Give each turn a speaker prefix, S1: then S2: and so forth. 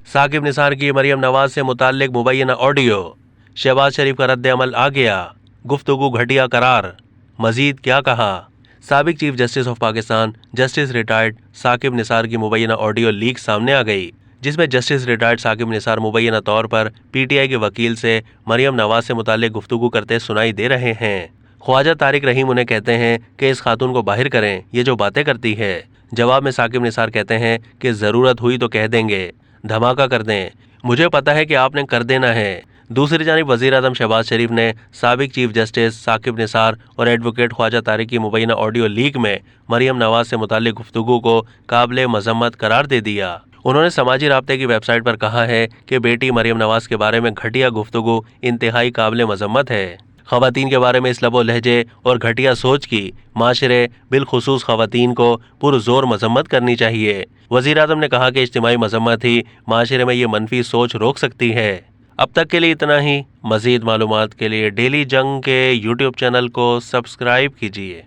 S1: साकिब निसार की मरियम नवाज से मुताल्लिक मुबैना ऑडियो। शहबाज शरीफ का रद्द अमल आ गया, गुफ्तगू घटिया करार। मजीद क्या कहा? साबिक chief justice of Pakistan justice retired Saqib Nisar की मुबैना ऑडियो लीक सामने आ गई, जिसमें जस्टिस रिटायर्ड साकिब निसार मुबैना तौर पर पीटीआई के वकील से मरियम नवाज से मुताल्लिक गुफ्तगू करते सुनाई दे रहे हैं। ख्वाजा तारिक रहीम उन्हें कहते हैं कि इस खातून को बाहर करें, ये जो बातें करती है। जवाब में साकिब निसार कहते हैं कि ज़रूरत हुई तो कह देंगे, धमाका कर दें, मुझे पता है कि आपने कर देना है। दूसरी जानिब वज़ीर आज़म शहबाज शरीफ ने साबिक चीफ जस्टिस साकिब निसार और एडवोकेट ख्वाजा तारिक की मुबैना ऑडियो लीक में मरियम नवाज से मुताल्लिक गुफ्तगू को काबिल मज़म्मत करार दे दिया। उन्होंने समाजी राब्ते की वेबसाइट पर कहा है कि बेटी मरियम नवाज के बारे में घटिया गुफ्तगू इंतहाई काबिल मज़म्मत है। ख़वातीन के बारे में इस लबो लहजे और घटिया सोच की माशरे बिलखुसूस ख़वातीन को पुरज़ोर मज़म्मत करनी चाहिए। वज़ीर आज़म ने कहा कि इज्तिमाई मज़म्मत ही माशरे में ये मनफी सोच रोक सकती है। अब तक के लिए इतना ही। मज़ीद मालूमात के लिए डेली जंग के यूट्यूब चैनल को सब्सक्राइब कीजिए।